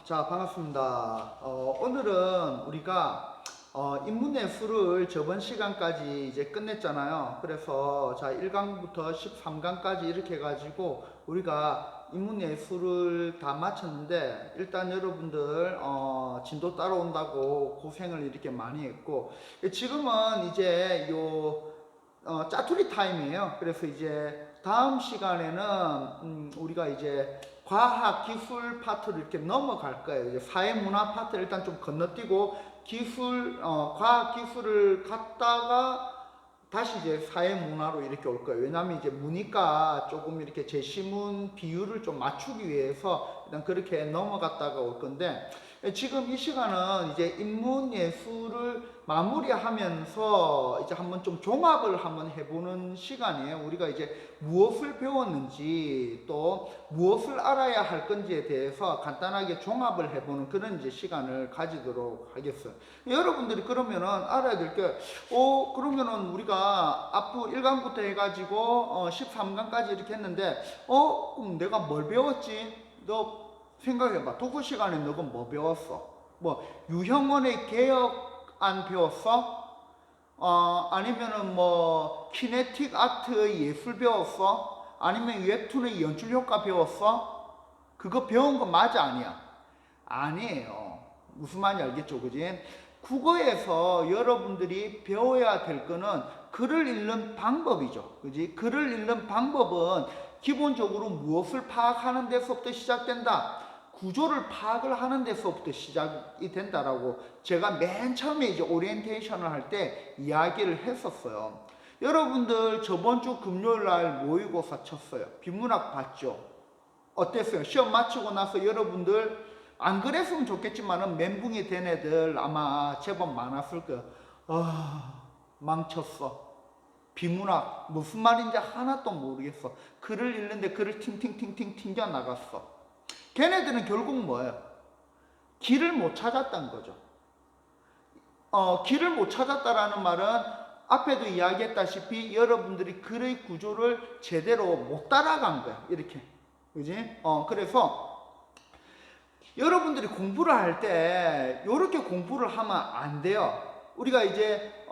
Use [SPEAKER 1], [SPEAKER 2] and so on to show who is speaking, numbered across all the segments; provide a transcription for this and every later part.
[SPEAKER 1] 자, 반갑습니다. 오늘은 우리가 인문예술을 저번 시간까지 이제 끝냈잖아요. 그래서 자, 1강부터 13강까지 이렇게 해가지고 우리가 인문예술을 다 마쳤는데, 일단 여러분들 진도 따라온다고 고생을 이렇게 많이 했고, 지금은 이제 짜투리 타임이에요. 그래서 이제 다음 시간에는 우리가 이제 과학 기술 파트로 이렇게 넘어갈 거예요. 이제 사회 문화 파트를 일단 좀 건너뛰고 과학 기술을 갔다가 다시 이제 사회 문화로 이렇게 올 거예요. 왜냐하면 이제 문이과 조금 이렇게 제시문 비율을 좀 맞추기 위해서 일단 그렇게 넘어갔다가 올 건데, 지금 이 시간은 이제 인문 예술을 마무리하면서 이제 한번 좀 종합을 한번 해보는 시간이에요. 우리가 이제 무엇을 배웠는지 또 무엇을 알아야 할 건지에 대해서 간단하게 종합을 해보는 그런 이제 시간을 가지도록 하겠어요. 여러분들이 그러면은 알아야 될 게, 그러면은 우리가 앞으로 1강부터 해가지고 13강까지 이렇게 했는데, 그럼 내가 뭘 배웠지? 너 생각해봐. 독서 시간에 너가 뭐 배웠어? 뭐 유형원의 개혁안 배웠어? 아니면은 뭐 키네틱 아트의 예술 배웠어? 아니면 웹툰의 연출 효과 배웠어? 그거 배운 거 맞아, 아니야? 아니에요. 무슨 말인지 알겠죠, 그지? 국어에서 여러분들이 배워야 될 거는 글을 읽는 방법이죠, 그지? 글을 읽는 방법은 기본적으로 무엇을 파악하는 데서부터 시작된다. 구조를 파악을 하는 데서부터 시작이 된다라고 제가 맨 처음에 이제 오리엔테이션을 할 때 이야기를 했었어요. 여러분들 저번 주 금요일 날 모의고사 쳤어요. 비문학 봤죠? 어땠어요? 시험 마치고 나서 여러분들 안 그랬으면 좋겠지만은 멘붕이 된 애들 아마 제법 많았을 거예요. 망쳤어. 비문학 무슨 말인지 하나도 모르겠어. 글을 읽는데 글을 팅팅팅팅 튕겨 나갔어. 걔네들은 결국 뭐예요? 길을 못 찾았다는 거죠. 길을 못 찾았다라는 말은 앞에도 이야기했다시피 여러분들이 글의 구조를 제대로 못 따라간 거야. 이렇게. 그지? 그래서 여러분들이 공부를 할 때 이렇게 공부를 하면 안 돼요. 우리가 이제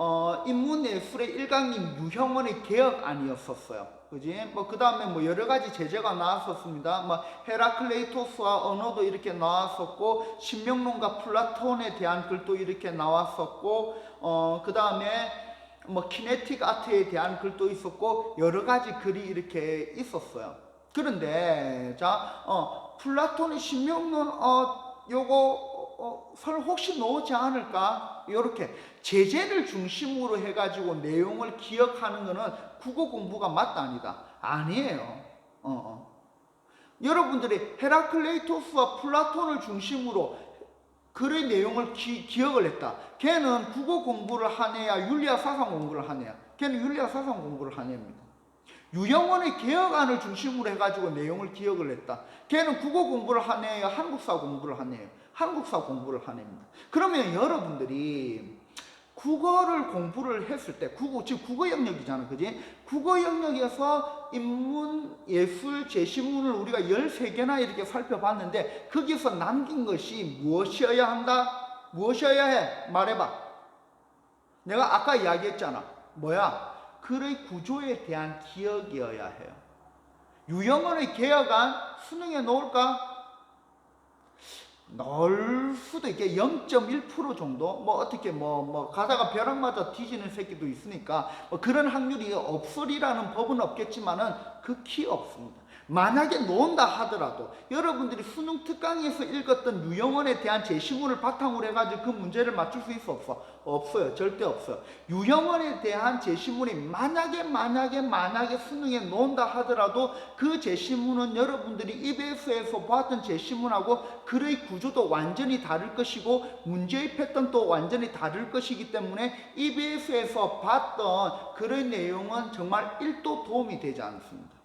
[SPEAKER 1] 인문예술의 1강인 유형원의 개혁안이었었어요. 그지? 뭐 그 다음에 뭐 여러 가지 제재가 나왔었습니다. 뭐 헤라클레이토스와 언어도 이렇게 나왔었고, 신명론과 플라톤에 대한 글도 이렇게 나왔었고, 그 다음에 뭐 키네틱 아트에 대한 글도 있었고, 여러 가지 글이 이렇게 있었어요. 그런데 자, 플라톤의 신명론 요거 설 혹시 놓지 않을까? 이렇게 제재를 중심으로 해가지고 내용을 기억하는 거는 국어 공부가 맞다 아니다? 아니에요. 여러분들이 헤라클레이토스와 플라톤을 중심으로 글의 내용을 기억을 했다. 걔는 국어 공부를 하네야 윤리학 사상 공부를 하네야? 걔는 윤리학 사상 공부를 하네입니다. 유형원의 개혁안을 중심으로 해가지고 내용을 기억을 했다. 걔는 국어 공부를 하네요? 한국사 공부를 하네요? 한국사 공부를 하네입니다. 그러면 여러분들이 국어를 공부를 했을 때, 지금 국어 영역이잖아, 그지? 국어 영역에서 인문, 예술, 제시문을 우리가 13개나 이렇게 살펴봤는데, 거기서 남긴 것이 무엇이어야 한다? 무엇이어야 해? 말해봐. 내가 아까 이야기했잖아. 뭐야? 글의 구조에 대한 기억이어야 해요. 유형원의 개혁안 수능에 넣을까? 넣을 수도 있게 0.1% 정도? 뭐 어떻게 가다가 벼락 맞아 뒤지는 새끼도 있으니까 뭐 그런 확률이 없으리라는 법은 없겠지만은 극히 없습니다. 만약에 놓은다 하더라도 여러분들이 수능 특강에서 읽었던 유형원에 대한 제시문을 바탕으로 해가지고 그 문제를 맞출 수 있어 없어? 없어요. 절대 없어요. 유형원에 대한 제시문이 만약에 수능에 놓은다 하더라도 그 제시문은 여러분들이 EBS에서 보았던 제시문하고 글의 구조도 완전히 다를 것이고 문제의 패턴도 완전히 다를 것이기 때문에 EBS에서 봤던 글의 내용은 정말 1도 도움이 되지 않습니다.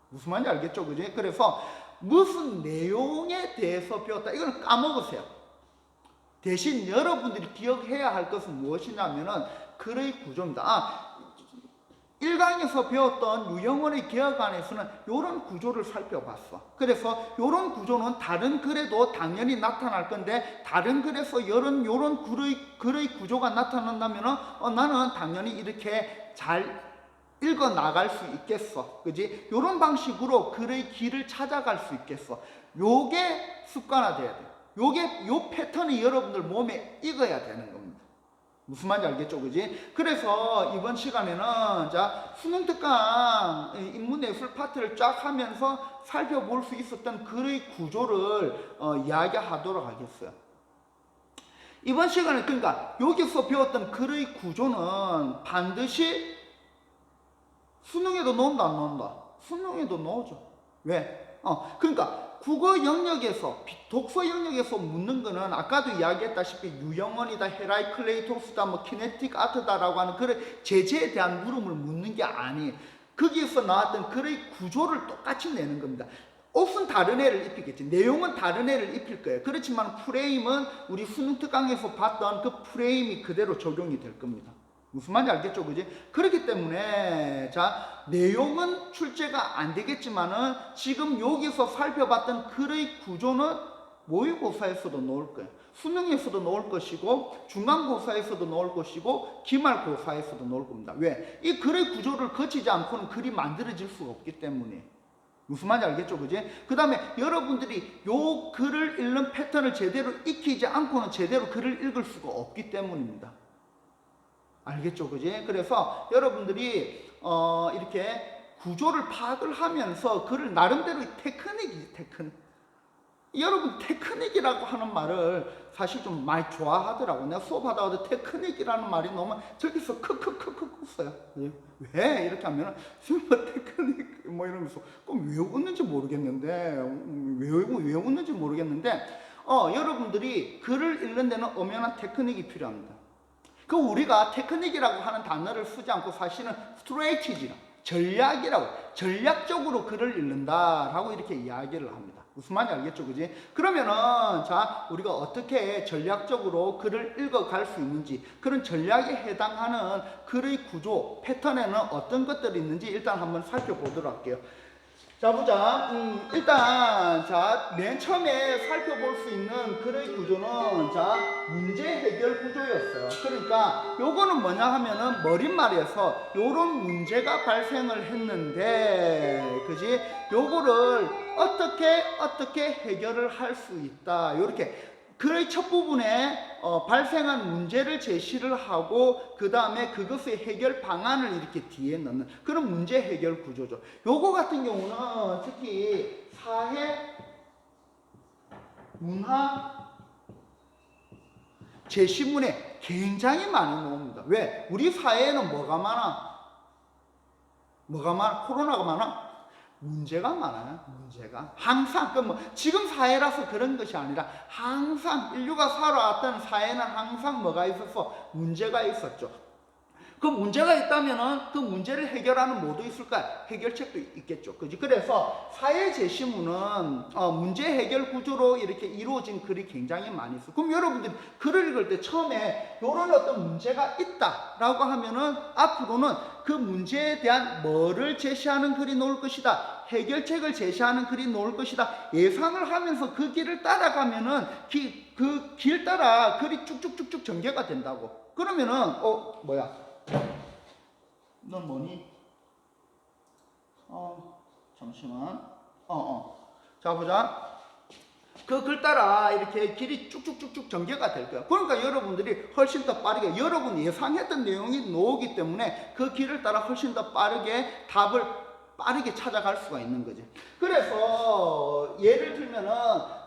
[SPEAKER 1] 무슨 말인지 알겠죠? 그지? 그래서 무슨 내용에 대해서 배웠다. 이거는 까먹으세요. 대신 여러분들이 기억해야 할 것은 무엇이냐면은 글의 구조입니다. 1강에서 배웠던 유형원의 개혁안에서는 이런 구조를 살펴봤어. 그래서 이런 구조는 다른 글에도 당연히 나타날 건데, 다른 글에서 이런 글의 구조가 나타난다면 나는 당연히 이렇게 잘 읽어 나갈 수 있겠어. 그지? 이런 방식으로 글의 길을 찾아갈 수 있겠어. 요게 습관화돼야 돼. 요 패턴이 여러분들 몸에 익어야 되는 겁니다. 무슨 말인지 알겠죠? 그지? 그래서 이번 시간에는 자, 수능 특강 인문예술 파트를 쫙 하면서 살펴볼 수 있었던 글의 구조를 이야기하도록 하겠어요. 이번 시간에 그러니까 여기서 배웠던 글의 구조는 반드시 수능에도 나온다, 안 나온다? 수능에도 나오죠. 왜? 그러니까 국어 영역에서, 독서 영역에서 묻는 거는 아까도 이야기했다시피 유형원이다, 헤라이클레이토스다, 뭐 키네틱 아트다라고 하는 그런 제재에 대한 물음을 묻는 게 아니에요. 거기에서 나왔던 글의 구조를 똑같이 내는 겁니다. 옷은 다른 애를 입히겠지. 내용은 다른 애를 입힐 거예요. 그렇지만 프레임은 우리 수능 특강에서 봤던 그 프레임이 그대로 적용이 될 겁니다. 무슨 말인지 알겠죠? 그지? 그렇기 때문에 자, 내용은 출제가 안 되겠지만은 지금 여기서 살펴봤던 글의 구조는 모의고사에서도 나올 거예요. 수능에서도 나올 것이고 중간고사에서도 나올 것이고 기말고사에서도 나올 겁니다. 왜? 이 글의 구조를 거치지 않고는 글이 만들어질 수가 없기 때문에. 무슨 말인지 알겠죠? 그지? 그 다음에 여러분들이 요 글을 읽는 패턴을 제대로 익히지 않고는 제대로 글을 읽을 수가 없기 때문입니다. 알겠죠? 그지? 그래서 여러분들이 이렇게 구조를 파악을 하면서 글을 나름대로 테크닉이지, 테크닉. 여러분 테크닉이라고 하는 말을 사실 좀 많이 좋아하더라고. 내가 수업하다가도 테크닉이라는 말이 너무 저기서 크크크크 웃어요. 왜? 이렇게 하면 뭐 테크닉 뭐 이러면서 그럼 왜 웃는지 모르겠는데 왜 웃는지 모르겠는데 여러분들이 글을 읽는 데는 엄연한 테크닉이 필요합니다. 그 우리가 테크닉이라고 하는 단어를 쓰지 않고 사실은 스트레이티지라 전략이라고 전략적으로 글을 읽는다라고 이렇게 이야기를 합니다. 무슨 말인지 알겠죠? 그지? 그러면은 자, 우리가 어떻게 전략적으로 글을 읽어갈 수 있는지 그런 전략에 해당하는 글의 구조, 패턴에는 어떤 것들이 있는지 일단 한번 살펴보도록 할게요. 자, 보자. 일단, 자, 맨 처음에 살펴볼 수 있는 글의 구조는, 자, 문제 해결 구조였어요. 그러니까, 요거는 뭐냐 하면은, 머릿말에서 요런 문제가 발생을 했는데, 그지? 요거를 어떻게 해결을 할 수 있다. 요렇게. 글의 첫 부분에 발생한 문제를 제시를 하고 그 다음에 그것의 해결 방안을 이렇게 뒤에 넣는 그런 문제 해결 구조죠. 요거 같은 경우는 특히 사회, 문화, 제시문에 굉장히 많이 나옵니다. 왜? 우리 사회에는 뭐가 많아? 코로나가 많아? 문제가 많아요. 문제가 항상 지금 사회라서 그런 것이 아니라 항상 인류가 살아왔던 사회는 항상 뭐가 있었어? 문제가 있었죠. 그 문제가 있다면은 그 문제를 해결하는 뭐도 있을까? 해결책도 있겠죠. 그지? 그래서 사회 제시문은 문제 해결 구조로 이렇게 이루어진 글이 굉장히 많이 있어. 그럼 여러분들이 글을 읽을 때 처음에 이런 어떤 문제가 있다라고 하면은 앞으로는 그 문제에 대한 뭐를 제시하는 글이 나올 것이다. 해결책을 제시하는 글이 나올 것이다. 예상을 하면서 그 길을 따라가면은 그 길 따라 글이 쭉쭉쭉쭉 전개가 된다고. 그러면은 뭐야? 넌 뭐니? 잠시만. 자, 보자. 그 글 따라 이렇게 길이 쭉쭉쭉쭉 전개가 될 거야. 그러니까 여러분들이 훨씬 더 빠르게, 여러분 예상했던 내용이 나오기 때문에 그 길을 따라 훨씬 더 빠르게 답을 빠르게 찾아갈 수가 있는 거지. 그래서 예를 들면은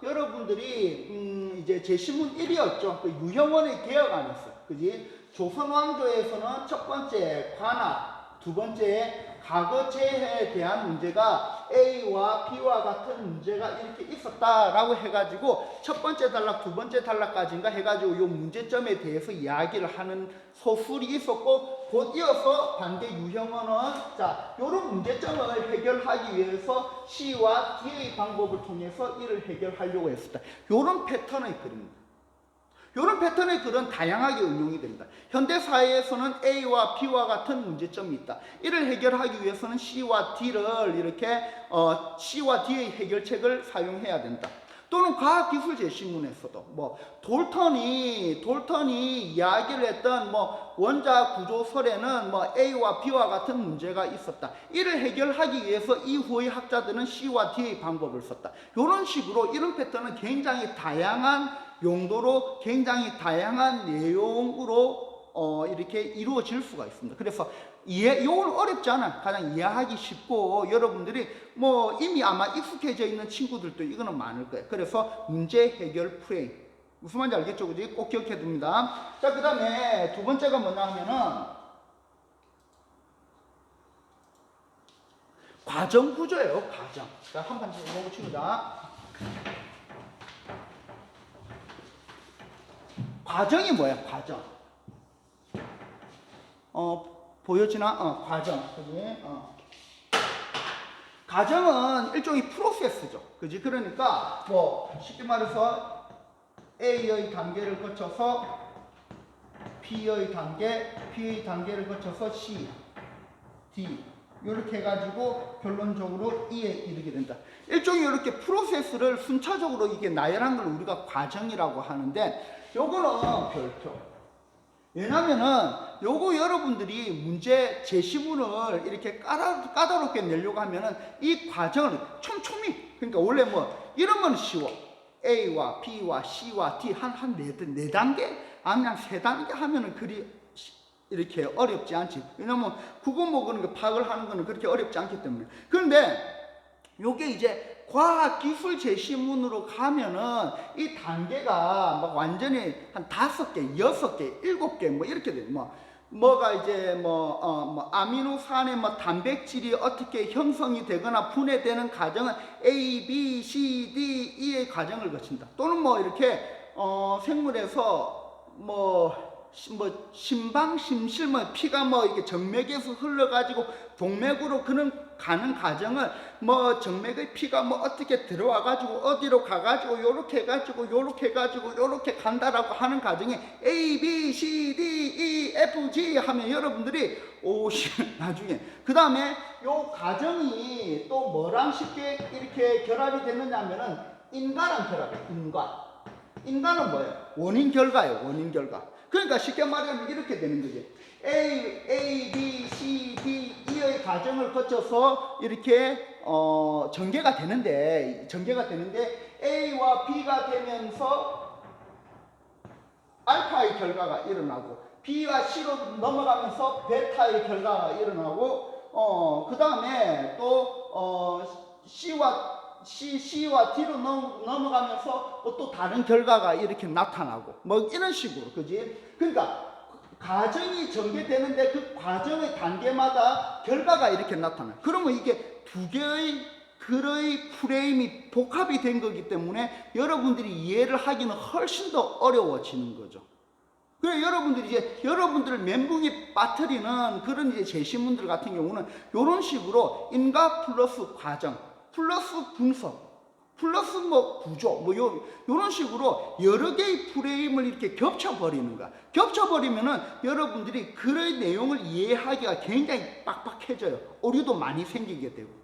[SPEAKER 1] 여러분들이 이제 제시문 1이었죠. 그 유형원의 개혁안이었어요. 그지? 조선 왕조에서는 첫 번째 관악, 두 번째 과거제에 대한 문제가 A와 B와 같은 문제가 이렇게 있었다라고 해가지고 첫 번째 단락, 두 번째 단락까지인가 해가지고 이 문제점에 대해서 이야기를 하는 소술이 있었고, 곧 이어서 반대 유형원은 자, 요런 문제점을 해결하기 위해서 C와 D의 방법을 통해서 이를 해결하려고 했었다. 요런 패턴의 글입니다. 이런 패턴의 글은 다양하게 응용이 됩니다. 현대 사회에서는 A와 B와 같은 문제점이 있다. 이를 해결하기 위해서는 C와 D를 이렇게 C와 D의 해결책을 사용해야 된다. 또는 과학기술 제시문에서도 뭐 돌턴이 이야기를 했던 뭐 원자 구조설에는 뭐 A와 B와 같은 문제가 있었다. 이를 해결하기 위해서 이후의 학자들은 C와 D의 방법을 썼다. 이런 식으로 이런 패턴은 굉장히 다양한 용도로 굉장히 다양한 내용으로 이렇게 이루어질 수가 있습니다. 그래서 이건 어렵지 않아요. 가장 이해하기 쉽고 여러분들이 뭐 이미 아마 익숙해져 있는 친구들도 이거는 많을 거예요. 그래서 문제 해결 프레임. 무슨 말인지 알겠죠? 그지? 꼭 기억해 둡니다. 자, 그 다음에 두 번째가 뭐냐 하면은 과정 구조예요. 과정. 자, 한 번 더 보고 치우자. 과정이 뭐야? 과정. 보여지나? 과정. 그지? 과정은 일종의 프로세스죠. 그지? 그러니까, 뭐, 쉽게 말해서 A의 단계를 거쳐서 B의 단계, B의 단계를 거쳐서 C, D. 이렇게 해가지고 결론적으로 E에 이르게 된다. 일종의 이렇게 프로세스를 순차적으로 이게 나열한 걸 우리가 과정이라고 하는데, 요거는 별표. 왜냐면은 요거 여러분들이 문제 제시문을 이렇게 까다롭게 내려고 하면은 이 과정을 촘촘히, 그러니까 원래 뭐 이런 건 쉬워. A와 B와 C와 D 한 네 단계 아니면 3단계 하면은 그리 이렇게 어렵지 않지. 왜냐면 국어 뭐 그런 거 파악을 하는 거는 그렇게 어렵지 않기 때문에. 그런데 요게 이제 과학기술 제시문으로 가면은 이 단계가 막 완전히 한 5개, 6개, 7개 뭐 이렇게 돼. 뭐가 이제 아미노산의 단백질이 어떻게 형성이 되거나 분해되는 과정은 A, B, C, D, E의 과정을 거친다. 또는 뭐 이렇게 생물에서 심방, 심실, 피가 이렇게 정맥에서 흘러가지고 동맥으로 가는 과정을 정맥의 피가 어떻게 들어와가지고 어디로 가가지고 요렇게 해가지고 요렇게 간다라고 하는 과정에 A, B, C, D, E, F, G 하면 여러분들이 나중에 그 다음에 요 과정이 또 뭐랑 쉽게 이렇게 결합이 됐느냐 하면은 인과랑 결합이에요. 인과는 뭐예요? 원인 결과예요. 원인 결과. 그러니까 쉽게 말하면 이렇게 되는 거지. A, B, C, D, E의 과정을 거쳐서 이렇게 전개가 되는데 A와 B가 되면서 알파의 결과가 일어나고 B와 C로 넘어가면서 베타의 결과가 일어나고 그 다음에 또 C와 D로 넘어가면서 또 다른 결과가 이렇게 나타나고 이런 식으로, 그지? 그러니까 과정이 전개되는데 그 과정의 단계마다 결과가 이렇게 나타나요. 그러면 이게 두 개의 글의 프레임이 복합이 된 거기 때문에 여러분들이 이해를 하기는 훨씬 더 어려워지는 거죠. 그래, 여러분들을 멘붕에 빠뜨리는 그런 이제 제시문들 같은 경우는 이런 식으로 인과 플러스 과정, 플러스 분석, 플러스 구조, 요런 식으로 여러 개의 프레임을 이렇게 겹쳐버리는 거야. 겹쳐버리면은 여러분들이 글의 내용을 이해하기가 굉장히 빡빡해져요. 오류도 많이 생기게 되고.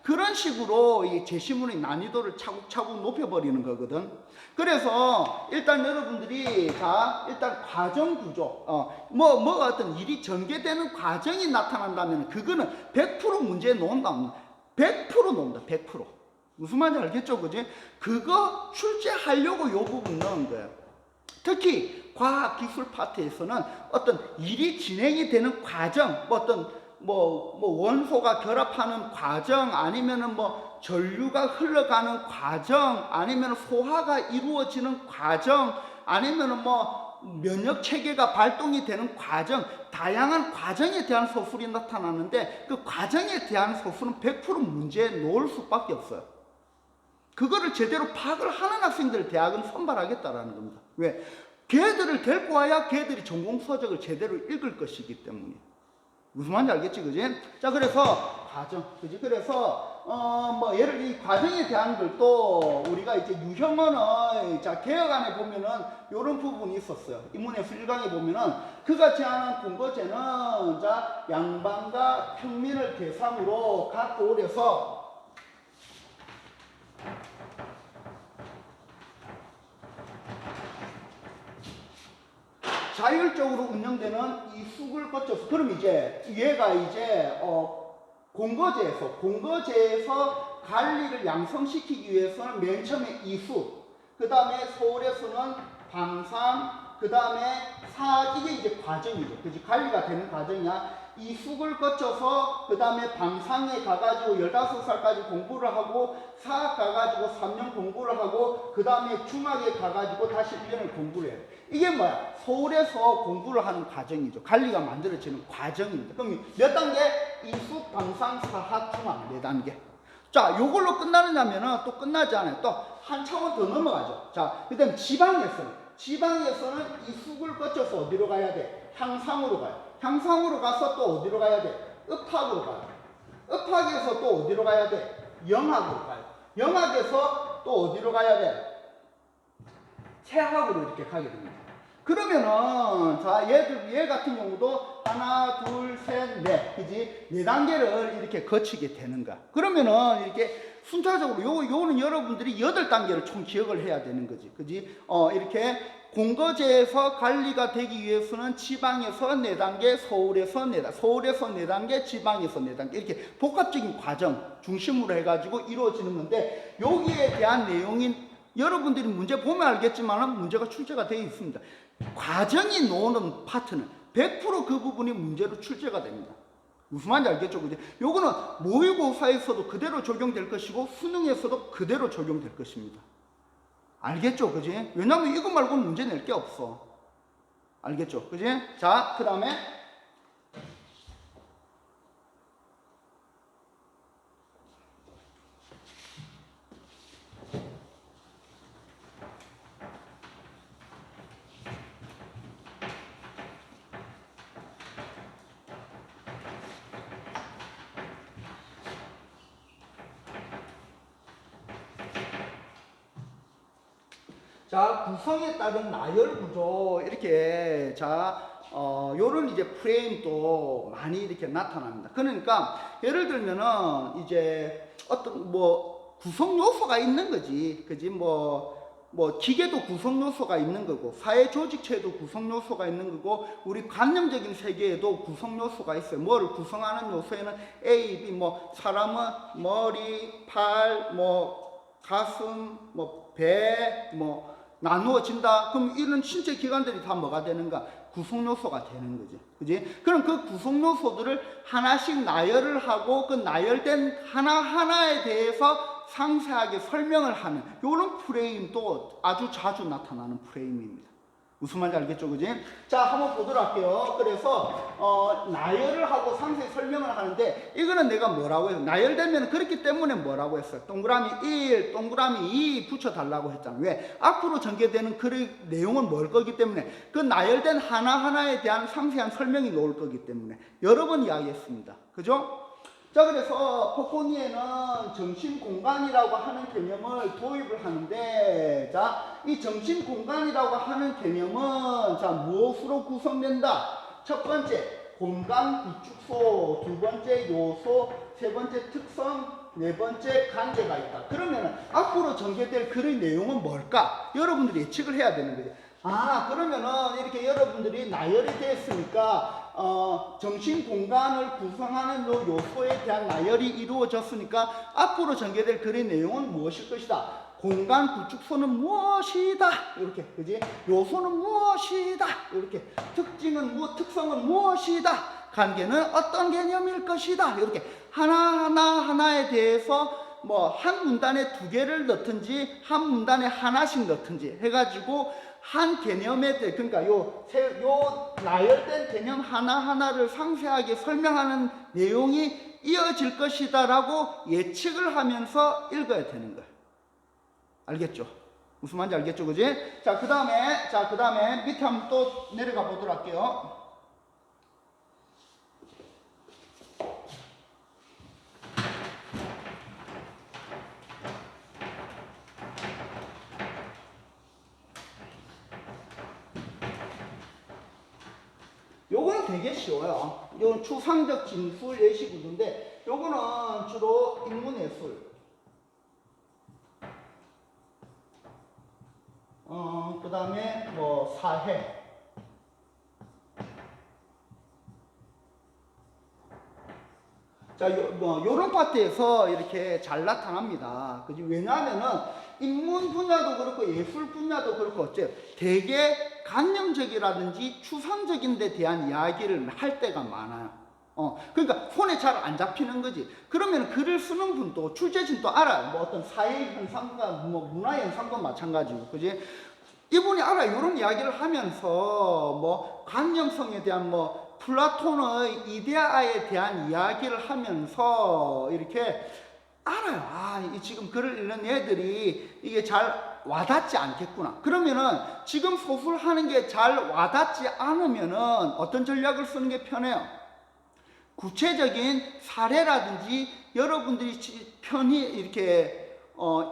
[SPEAKER 1] 그런 식으로 이 제시문의 난이도를 차곡차곡 높여버리는 거거든. 그래서 일단 여러분들이 일단 과정 구조, 뭐가 어떤 일이 전개되는 과정이 나타난다면 그거는 100% 문제에 놓는다. 100% 놓는다. 100%. 무슨 말인지 알겠죠? 그지? 그거 출제하려고 요 부분 넣은 거예요. 특히 과학기술 파트에서는 어떤 일이 진행이 되는 과정, 원소가 결합하는 과정, 아니면은 전류가 흘러가는 과정, 아니면 소화가 이루어지는 과정, 아니면은 면역 체계가 발동이 되는 과정, 다양한 과정에 대한 서술이 나타나는데 그 과정에 대한 서술은 100% 문제에 놓을 수밖에 없어요. 그거를 제대로 파악을 하는 학생들을 대학은 선발하겠다라는 겁니다. 왜? 걔들을 데리고 와야 걔들이 전공서적을 제대로 읽을 것이기 때문에. 무슨 말인지 알겠지, 그지? 자, 그래서 과정, 그지? 그래서 뭐 예를 이 과정에 대한 걸 또 우리가 이제 유형언의 자 개혁안에 보면은 이런 부분이 있었어요. 인문에서 1강에 보면은 그가 제안한 공거제는 자 양반과 평민을 대상으로 각 고을에서 자율적으로 운영되는 이 숙을 거쳐서 그럼 이제 얘가 이제 공거제에서 관리를 양성시키기 위해서는 맨 처음에 이수, 그 다음에 서울에서는 방상, 그 다음에 사, 이게 이제 과정이죠. 그지? 관리가 되는 과정이야. 이숙을 거쳐서 그 다음에 방상에 가가지고 15살까지 공부를 하고 사학 가가지고 3년 공부를 하고 그 다음에 중학에 가가지고 다시 1년을 공부를 해요. 이게 뭐야? 서울에서 공부를 하는 과정이죠. 관리가 만들어지는 과정입니다. 그럼 몇 단계? 이숙, 방상, 사학, 중학 4단계. 자, 요걸로 끝나느냐면은 또 끝나지 않아요. 또 한 차원 더 넘어가죠. 자, 그 다음 지방에서는 이숙을 거쳐서 어디로 가야 돼? 향상으로 가요. 향상으로 가서 또 어디로 가야 돼? 읍학으로 가요. 읍학에서 또 어디로 가야 돼? 영학으로 가요. 영학에서 또 어디로 가야 돼? 체학으로 이렇게 가게 됩니다. 그러면은 자 얘 같은 경우도 하나, 둘, 셋, 넷, 그지? 4단계를 이렇게 거치게 되는가? 그러면은 이렇게 순차적으로 요거는 여러분들이 8단계를 총 기억을 해야 되는 거지, 그지? 이렇게 공거제에서 관리가 되기 위해서는 지방에서 4단계, 서울에서 4단계, 지방에서 4단계 이렇게 복합적인 과정 중심으로 해가지고 이루어지는 건데 여기에 대한 내용인 여러분들이 문제 보면 알겠지만 문제가 출제가 되어 있습니다. 과정이 나오는 파트는 100% 그 부분이 문제로 출제가 됩니다. 무슨 말인지 알겠죠? 그지? 요거는 모의고사에서도 그대로 적용될 것이고 수능에서도 그대로 적용될 것입니다. 알겠죠? 그지? 왜냐면 이거 말고는 문제 낼 게 없어. 알겠죠? 그지? 자, 그 다음에 자, 구성에 따른 나열 구조 이렇게 요런 이제 프레임도 많이 이렇게 나타납니다. 그러니까 예를 들면은 이제 어떤 뭐 구성 요소가 있는 거지, 그지? 뭐 기계도 구성 요소가 있는 거고 사회 조직체도 구성 요소가 있는 거고 우리 관념적인 세계에도 구성 요소가 있어요. 뭐를 구성하는 요소에는 A, B, 뭐 사람은 머리, 팔, 뭐 가슴, 뭐 배, 뭐 나누어진다. 그럼 이런 신체 기관들이 다 뭐가 되는가? 구성 요소가 되는 거지. 그지? 그럼 그 구성 요소들을 하나씩 나열을 하고 그 나열된 하나하나에 대해서 상세하게 설명을 하는 이런 프레임도 아주 자주 나타나는 프레임입니다. 무슨 말인지 알겠죠? 그지? 자, 한번 보도록 할게요. 그래서 나열을 하고 상세히 설명을 하는데 이거는 내가 뭐라고 해서 나열되면 그렇기 때문에 뭐라고 했어요? 동그라미 1, 동그라미 2 붙여달라고 했잖아. 왜? 앞으로 전개되는 그 내용은 뭘 거기 때문에 그 나열된 하나하나에 대한 상세한 설명이 나올 거기 때문에 여러 번 이야기했습니다. 그죠? 자, 그래서 포코니에는 정신공간이라고 하는 개념을 도입을 하는데, 자, 이 정신공간이라고 하는 개념은, 자, 무엇으로 구성된다? 첫 번째, 공간 구축소, 두 번째, 요소, 세 번째, 특성, 네 번째, 관계가 있다. 그러면 앞으로 전개될 글의 내용은 뭘까? 여러분들이 예측을 해야 되는 거죠. 아, 그러면은 이렇게 여러분들이 나열이 됐으니까 정신 공간을 구성하는 요소에 대한 나열이 이루어졌으니까 앞으로 전개될 글의 내용은 무엇일 것이다. 공간 구축소는 무엇이다. 이렇게, 그지? 요소는 무엇이다. 이렇게. 특성은 무엇이다. 관계는 어떤 개념일 것이다. 이렇게 하나하나에 대해서 뭐 한 문단에 2개를 넣든지 한 문단에 하나씩 넣든지 해가지고 한 개념에 대해, 그러니까 요 나열된 개념 하나하나를 상세하게 설명하는 내용이 이어질 것이다라고 예측을 하면서 읽어야 되는 거예요. 알겠죠? 무슨 말인지 알겠죠? 그지? 자, 그 다음에 밑에 한번 또 내려가 보도록 할게요. 되게 쉬워요. 이건 추상적 진술 예시 구조인데 요거는 주로 인문예술, 그 다음에 뭐 사회, 자, 요런 파트에서 이렇게 잘 나타납니다. 그지? 왜냐하면은 인문 분야도 그렇고 예술 분야도 그렇고 어째 되게 관념적이라든지 추상적인 데 대한 이야기를 할 때가 많아요. 그러니까 손에 잘 안 잡히는 거지. 그러면 글을 쓰는 분도 출제진도 알아요. 뭐 어떤 사회 현상과 뭐 문화 현상도 마찬가지고, 그지? 이분이 알아요. 이런 이야기를 하면서 뭐 관념성에 대한 뭐 플라톤의 이데아에 대한 이야기를 하면서 이렇게 알아요. 아, 지금 글을 읽는 애들이 이게 잘 와닿지 않겠구나. 그러면은 지금 소설하는 게 잘 와닿지 않으면은 어떤 전략을 쓰는 게 편해요? 구체적인 사례라든지 여러분들이 편히 이렇게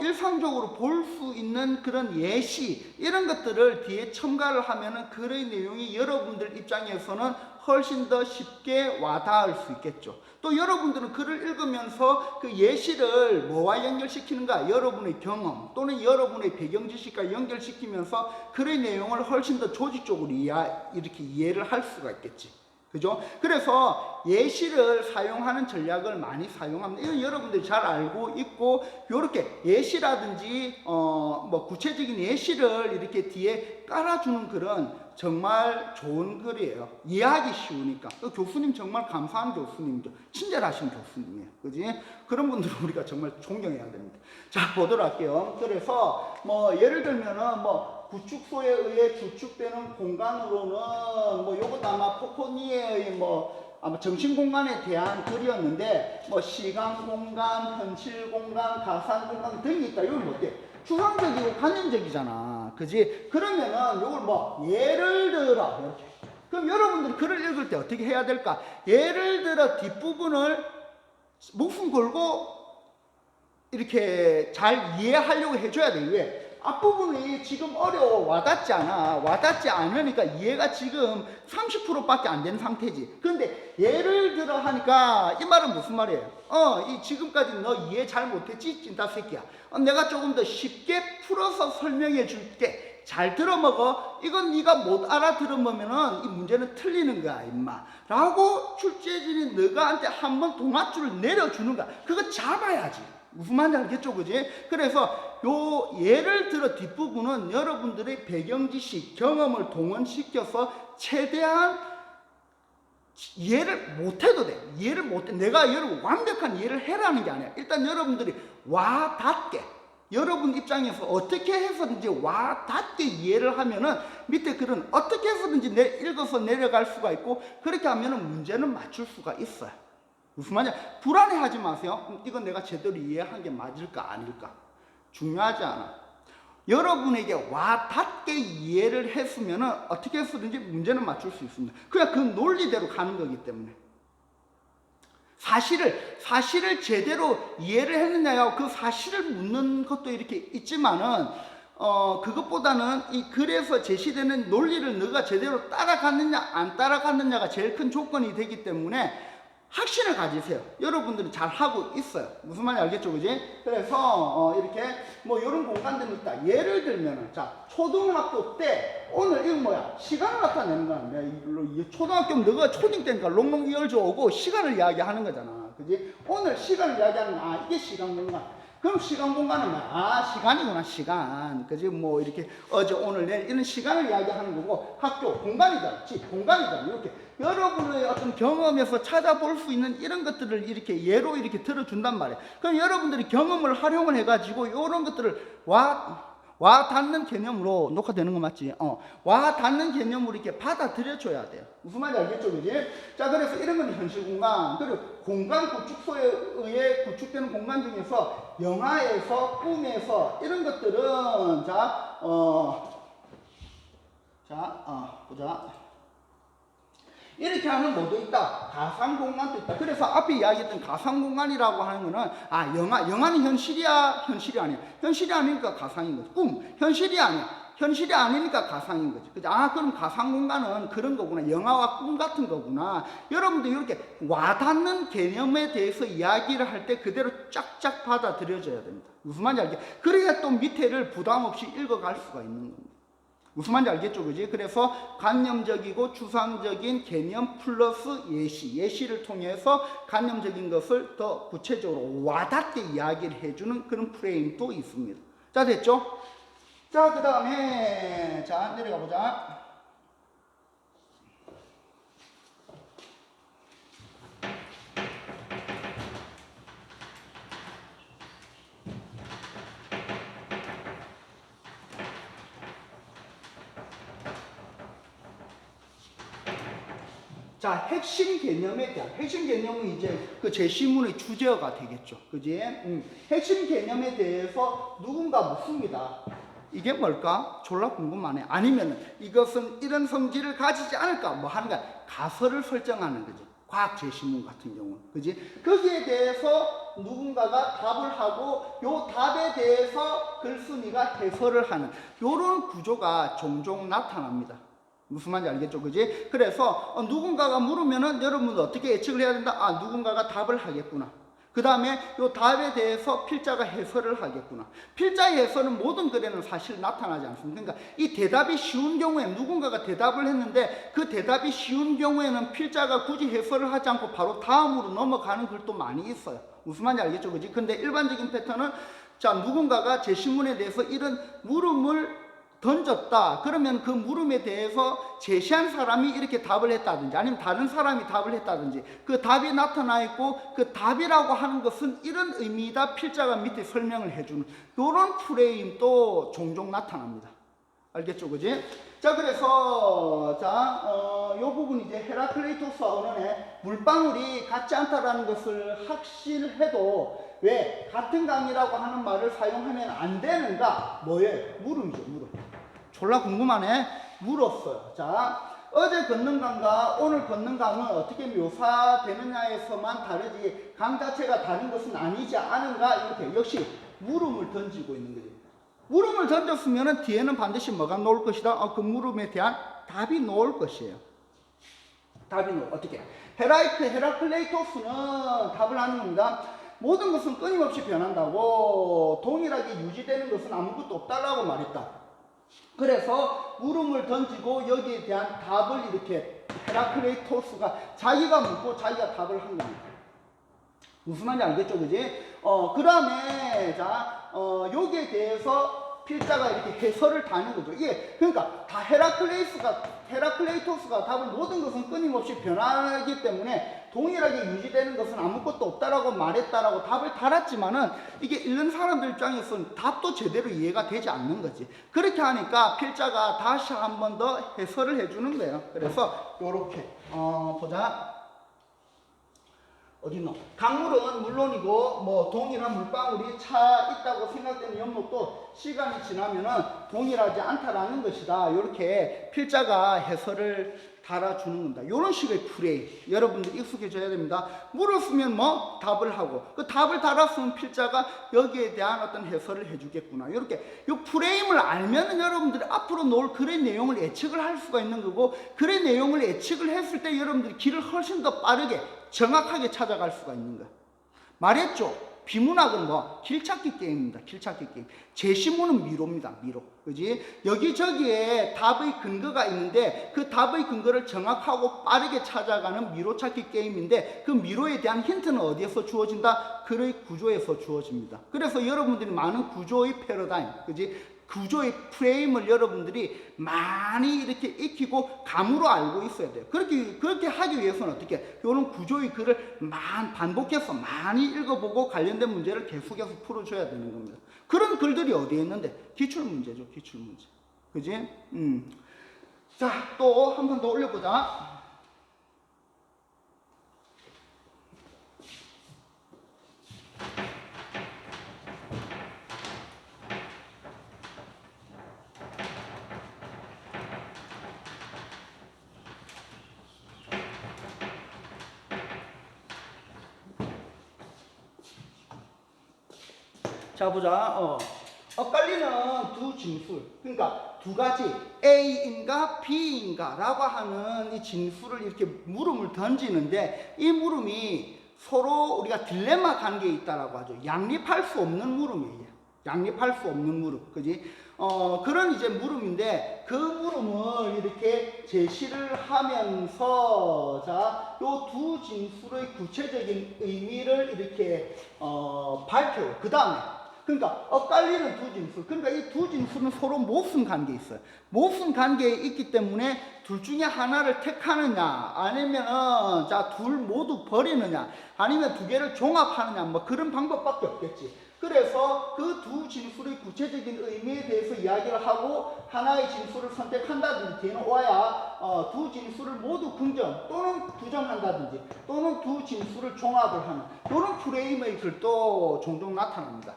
[SPEAKER 1] 일상적으로 볼 수 있는 그런 예시 이런 것들을 뒤에 첨가를 하면은 글의 내용이 여러분들 입장에서는 훨씬 더 쉽게 와닿을 수 있겠죠. 또 여러분들은 글을 읽으면서 그 예시를 뭐와 연결시키는가? 여러분의 경험 또는 여러분의 배경 지식과 연결시키면서 글의 내용을 훨씬 더 조직적으로 이렇게 이해를 할 수가 있겠지. 그죠? 그래서 예시를 사용하는 전략을 많이 사용합니다. 이건 여러분들이 잘 알고 있고, 요렇게 예시라든지, 뭐 구체적인 예시를 이렇게 뒤에 깔아주는 글은 정말 좋은 글이에요. 이해하기 쉬우니까. 교수님 정말 감사한 교수님이죠. 친절하신 교수님이에요. 그지? 그런 분들은 우리가 정말 존경해야 됩니다. 자, 보도록 할게요. 그래서, 뭐, 예를 들면은, 뭐, 구축소에 의해 구축되는 공간으로는 뭐 요것도 아마 포코니에의 뭐 아마 정신 공간에 대한 글이었는데 뭐 시간 공간, 현실 공간, 가상 공간 등이 있다. 이건 뭐지? 추상적이고 관념적이잖아. 그지? 그러면은 요걸 뭐 예를 들어 이렇게. 그럼 여러분들이 글을 읽을 때 어떻게 해야 될까? 예를 들어 뒷부분을 목숨 걸고 이렇게 잘 이해하려고 해줘야 돼. 왜? 앞부분이 지금 어려워. 와닿지 않아. 와닿지 않으니까 이해가 지금 30%밖에 안 된 상태지. 그런데 예를 들어 하니까 이 말은 무슨 말이에요? 이 지금까지 너 이해 잘 못했지? 찐따 새끼야. 내가 조금 더 쉽게 풀어서 설명해 줄게. 잘 들어먹어. 이건 네가 못 알아들으면은 이 문제는 틀리는 거야, 임마. 라고 출제진이 너가한테 한번 동아줄을 내려주는 거야. 그거 잡아야지. 무슨 말인지 알겠죠, 그지? 그래서 요 예를 들어 뒷부분은 여러분들의 배경 지식, 경험을 동원시켜서 최대한 이해를 못해도 돼. 이해를 못해. 내가 여러분 완벽한 이해를 해라는 게 아니야. 일단 여러분들이 와닿게, 여러분 입장에서 어떻게 해서든지 와닿게 이해를 하면은 밑에 글은 어떻게 해서든지 읽어서 내려갈 수가 있고, 그렇게 하면은 문제는 맞출 수가 있어요. 무슨 말이냐? 불안해하지 마세요. 이건 내가 제대로 이해한 게 맞을까 아닐까? 중요하지 않아. 여러분에게 와닿게 이해를 했으면 어떻게 해서든지 문제는 맞출 수 있습니다. 그냥 그 논리대로 가는 거기 때문에. 사실을 제대로 이해를 했느냐요? 그 사실을 묻는 것도 이렇게 있지만은 그것보다는 이 글에서 제시되는 논리를 너가 제대로 따라갔느냐 안 따라갔느냐가 제일 큰 조건이 되기 때문에 확신을 가지세요. 여러분들은 잘 하고 있어요. 무슨 말인지 알겠죠, 그지? 그래서 이렇게 뭐 이런 공간들이 있다. 예를 들면은 자 초등학교 때 오늘 이거 뭐야? 시간을 나타내는 거야. 초등학교면 너가 초딩 때니까 롱롱 이어져 오고 시간을 이야기하는 거잖아, 그지? 오늘 시간을 이야기하는 거, 이게 시간 공간. 그럼 시간 공간은 뭐야? 시간이구나, 시간. 그지? 뭐 이렇게 어제 오늘 내일 이런 시간을 이야기하는 거고, 학교 공간이잖아, 집 공간이잖아. 이렇게 여러분의 어떤 경험에서 찾아볼 수 있는 이런 것들을 이렇게 예로 이렇게 들어준단 말이에요. 그럼 여러분들이 경험을 활용을 해가지고 이런 것들을 와닿는 개념으로 녹화되는 거 맞지? 와닿는 개념으로 이렇게 받아들여줘야 돼요. 무슨 말인지 알겠죠, 그지? 자, 그래서 이런 건 현실 공간, 그리고 공간 구축소에 의해 구축되는 공간 중에서 영화에서, 꿈에서 이런 것들은 보자. 이렇게 하는 뭐도 있다. 가상 공간도 있다. 그래서 앞에 이야기했던 가상 공간이라고 하는 거는 영화는 현실이야, 현실이 아니야. 현실이 아니니까 가상인 거지. 꿈 현실이 아니야. 현실이 아니니까 가상인 거지. 그죠? 그럼 가상 공간은 그런 거구나. 영화와 꿈 같은 거구나. 여러분들 이렇게 와닿는 개념에 대해서 이야기를 할 때 그대로 쫙쫙 받아들여져야 됩니다. 무슨 말인지 알겠죠? 그래야 또 밑에를 부담 없이 읽어갈 수가 있는 겁니다. 무슨 말인지 알겠죠? 그지? 그래서 관념적이고 추상적인 개념 플러스 예시를 통해서 관념적인 것을 더 구체적으로 와닿게 이야기를 해주는 그런 프레임도 있습니다. 자, 됐죠? 자, 그 다음에, 자, 내려가 보자. 자, 핵심 개념은 이제 그 제시문의 주제어가 되겠죠. 그지? 핵심 개념에 대해서 누군가 묻습니다. 이게 뭘까? 졸라 궁금하네. 아니면 이것은 이런 성질을 가지지 않을까? 뭐 하는 거야? 가설을 설정하는 거지. 과학 제시문 같은 경우는. 그지? 거기에 대해서 누군가가 답을 하고 요 답에 대해서 글쓴이가 해설을 하는 요런 구조가 종종 나타납니다. 무슨 말인지 알겠죠? 그지? 그래서 누군가가 물으면은 여러분들 어떻게 예측을 해야 된다? 누군가가 답을 하겠구나. 그 다음에 이 답에 대해서 필자가 해설을 하겠구나. 필자의 해설은 모든 글에는 사실 나타나지 않습니다. 그러니까 이 대답이 쉬운 경우에 누군가가 대답을 했는데 그 대답이 쉬운 경우에는 필자가 굳이 해설을 하지 않고 바로 다음으로 넘어가는 글도 많이 있어요. 무슨 말인지 알겠죠? 그지? 근데 일반적인 패턴은 자, 누군가가 제시문에 대해서 이런 물음을 던졌다. 그러면 그 물음에 대해서 제시한 사람이 이렇게 답을 했다든지 아니면 다른 사람이 답을 했다든지 그 답이 나타나 있고 그 답이라고 하는 것은 이런 의미다. 필자가 밑에 설명을 해주는 이런 프레임도 종종 나타납니다. 알겠죠? 그지? 자, 그래서 요 부분 이제 헤라클레이토스와 언론의 물방울이 같지 않다라는 것을 확실해도 왜 같은 강이라고 하는 말을 사용하면 안 되는가? 뭐예요? 물음이죠, 물음. 졸라 궁금하네. 물었어요. 자, 어제 걷는 강과 오늘 걷는 강은 어떻게 묘사되느냐에서만 다르지 강 자체가 다른 것은 아니지 않은가? 이렇게 역시 물음을 던지고 있는 거죠. 물음을 던졌으면 뒤에는 반드시 뭐가 나올 것이다? 그 물음에 대한 답이 나올 것이에요. 답이 나올 어떻게? 헤라클레이토스는 답을 하는 겁니다. 모든 것은 끊임없이 변한다고 동일하게 유지되는 것은 아무것도 없다라고 말했다. 그래서 물음을 던지고 여기에 대한 답을 이렇게 헤라클레이토스가 자기가 묻고 자기가 답을 한 겁니다. 무슨 말인지 알겠죠? 그지? 그 다음에 여기에 대해서 필자가 이렇게 해설을 다는 거죠. 이게 그러니까 다 헤라클레이토스가 답은 모든 것은 끊임없이 변하기 때문에 동일하게 유지되는 것은 아무것도 없다라고 말했다라고 답을 달았지만은 이게 읽는 사람들 입장에서는 답도 제대로 이해가 되지 않는 거지. 그렇게 하니까 필자가 다시 한 번 더 해설을 해주는 거예요. 그래서 요렇게 보자. 어딨노? 강물은 물론이고 뭐 동일한 물방울이 차 있다고 생각되는 연못도 시간이 지나면은 동일하지 않다라는 것이다. 이렇게 필자가 해설을 달아주는 겁니다. 이런 식의 프레임 여러분들 익숙해져야 됩니다. 물었으면 뭐 답을 하고 그 답을 달았으면 필자가 여기에 대한 어떤 해설을 해주겠구나. 이렇게 이 프레임을 알면 여러분들이 앞으로 놓을 글의 내용을 예측을 할 수가 있는 거고 글의 내용을 예측을 했을 때 여러분들이 길을 훨씬 더 빠르게 정확하게 찾아갈 수가 있는 거야. 말했죠? 비문학은 뭐 길찾기 게임입니다. 길찾기 게임. 제시문은 미로입니다. 미로. 그지? 여기저기에 답의 근거가 있는데 그 답의 근거를 정확하고 빠르게 찾아가는 미로 찾기 게임인데 그 미로에 대한 힌트는 어디에서 주어진다? 글의 구조에서 주어집니다. 그래서 여러분들이 많은 구조의 패러다임, 그지? 구조의 프레임을 여러분들이 많이 이렇게 익히고 감으로 알고 있어야 돼요. 그렇게 하기 위해서는 어떻게? 이런 구조의 글을 반복해서 많이 읽어보고 관련된 문제를 계속해서 풀어줘야 되는 겁니다. 그런 글들이 어디에 있는데? 기출문제죠, 기출문제. 그지? 자, 또 한 번 더 올려보자. 자, 보자. 엇갈리는 두 진술. 그러니까 두 가지 A인가 B인가 라고 하는 이 진술을 이렇게 물음을 던지는데 이 물음이 서로 우리가 딜레마 관계에 있다라고 하죠. 양립할 수 없는 물음이에요. 양립할 수 없는 물음. 그지? 그런 이제 물음인데 그 물음을 이렇게 제시를 하면서 자, 요 두 진술의 구체적인 의미를 이렇게 밝혀요. 그 다음에 그러니까 엇갈리는 두 진술. 그러니까 이 두 진술은 서로 모순 관계에 있어요. 모순 관계에 있기 때문에 둘 중에 하나를 택하느냐, 아니면은 자, 둘 모두 버리느냐, 아니면 두 개를 종합하느냐, 뭐 그런 방법밖에 없겠지. 그래서 그 두 진술의 구체적인 의미에 대해서 이야기를 하고 하나의 진술을 선택한다든지 뒤에는 와야 두 진술을 모두 긍정 또는 부정한다든지 또는 두 진술을 종합을 하는 이런 프레임의 글도 종종 나타납니다.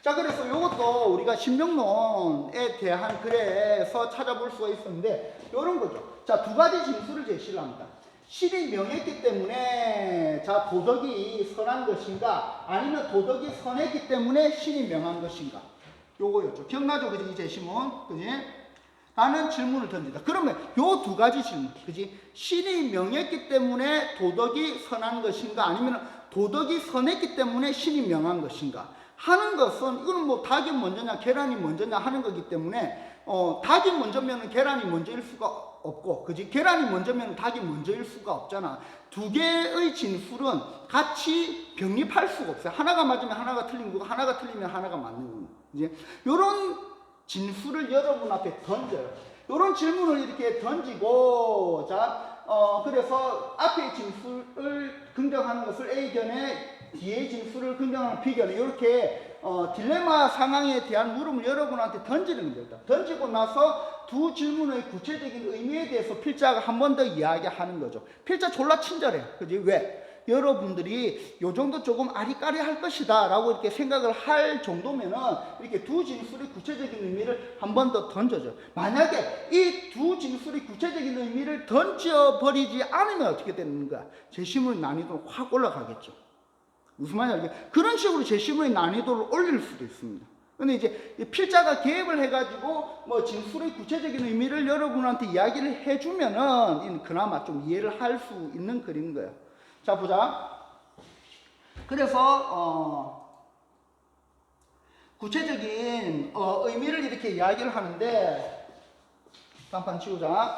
[SPEAKER 1] 자, 그래서 이것도 우리가 신명론에 대한 글에서 찾아볼 수가 있었는데 이런 거죠. 자, 두 가지 진술을 제시를 합니다. 신이 명했기 때문에 자, 도덕이 선한 것인가, 아니면 도덕이 선했기 때문에 신이 명한 것인가. 요거였죠. 기억나죠? 그지? 이 제시문. 그지? 라는 질문을 던진다. 그러면 요 두 가지 질문. 그지? 신이 명했기 때문에 도덕이 선한 것인가, 아니면 도덕이 선했기 때문에 신이 명한 것인가 하는 것은 이거는 뭐 닭이 먼저냐 계란이 먼저냐 하는 거기 때문에 닭이 먼저면 계란이 먼저일 수가 없고, 그지? 계란이 먼저면 닭이 먼저일 수가 없잖아. 두 개의 진술은 같이 병립할 수가 없어요. 하나가 맞으면 하나가 틀린 거고, 하나가 틀리면 하나가 맞는 거고. 이제 요런 진술을 여러분 앞에 던져요. 요런 질문을 이렇게 던지고, 자, 그래서 앞의 진술을 긍정하는 것을 A견에, 뒤의 진술을 긍정하는 B견에, 이렇게 딜레마 상황에 대한 물음을 여러분한테 던지는 겁니다. 던지고 나서 두 질문의 구체적인 의미에 대해서 필자가 한 번 더 이야기하는 거죠. 필자 졸라 친절해요. 그지? 왜? 여러분들이 요 정도 조금 아리까리할 것이다 라고 이렇게 생각을 할 정도면은 이렇게 두 진술의 구체적인 의미를 한 번 더 던져줘. 만약에 이 두 진술의 구체적인 의미를 던져버리지 않으면 어떻게 되는 거야? 제시문의 난이도는 확 올라가겠죠. 무슨 말이냐? 그런 식으로 제시문의 난이도를 올릴 수도 있습니다. 근데 이제 필자가 개입을 해가지고 뭐 진술의 구체적인 의미를 여러분한테 이야기를 해주면은 그나마 좀 이해를 할 수 있는 글인 거예요. 자, 보자. 그래서 구체적인 의미를 이렇게 이야기를 하는데, 단판 치우자.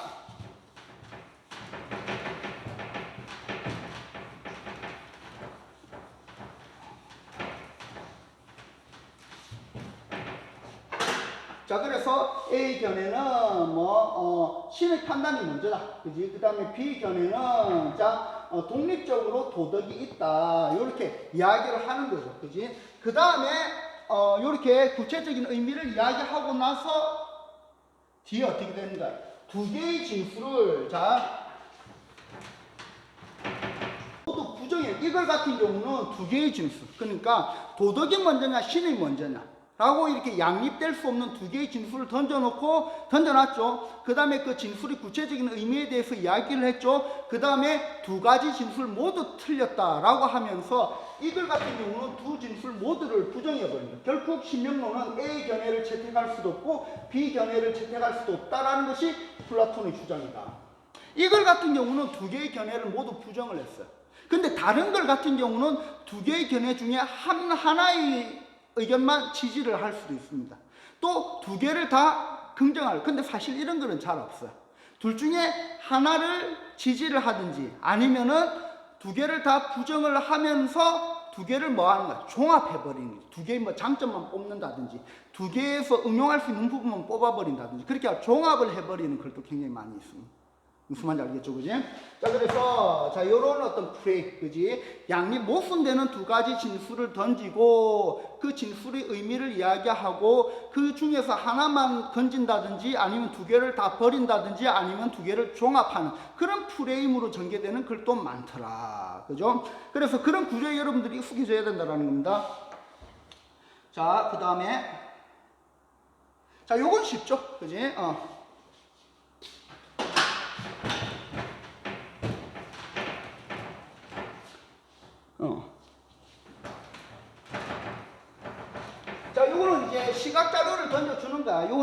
[SPEAKER 1] 자, 그래서 A견에는 신의 판단이 먼저다. 그지? 그 다음에 B견에는 자, 독립적으로 도덕이 있다. 이렇게 이야기를 하는 거죠. 그지? 그 다음에, 이렇게 구체적인 의미를 이야기하고 나서 뒤에 어떻게 되는가? 두 개의 진술을, 자, 모두 부정해. 이걸 같은 경우는 두 개의 진술. 그러니까 도덕이 먼저냐, 신이 먼저냐. 라고 이렇게 양립될 수 없는 두 개의 진술을 던져놨죠. 그 다음에 그 진술의 구체적인 의미에 대해서 이야기를 했죠. 그 다음에 두 가지 진술 모두 틀렸다라고 하면서 이글 같은 경우는 두 진술 모두를 부정해버립니다. 결국 신명론은 A 견해를 채택할 수도 없고 B 견해를 채택할 수도 없다라는 것이 플라톤의 주장이다. 이글 같은 경우는 두 개의 견해를 모두 부정을 했어요. 근데 다른 걸 같은 경우는 두 개의 견해 중에 하나의 의견만 지지를 할 수도 있습니다. 또 두 개를 다 긍정할. 근데 사실 이런 거는 잘 없어요. 둘 중에 하나를 지지를 하든지 아니면은 두 개를 다 부정을 하면서 두 개를 뭐 하는 거야? 종합해버리는 거죠. 두 개의 뭐 장점만 뽑는다든지 두 개에서 응용할 수 있는 부분만 뽑아버린다든지 그렇게 종합을 해버리는 글도 굉장히 많이 있습니다. 무슨 말인지 알겠죠, 그지? 자, 그래서, 자, 요런 어떤 프레임, 그지? 양립 모순되는 두 가지 진술을 던지고, 그 진술의 의미를 이야기하고, 그 중에서 하나만 건진다든지, 아니면 두 개를 다 버린다든지, 아니면 두 개를 종합하는 그런 프레임으로 전개되는 글도 많더라. 그죠? 그래서 그런 구조에 여러분들이 익숙해져야 된다는 겁니다. 자, 그 다음에, 자, 요건 쉽죠? 그지?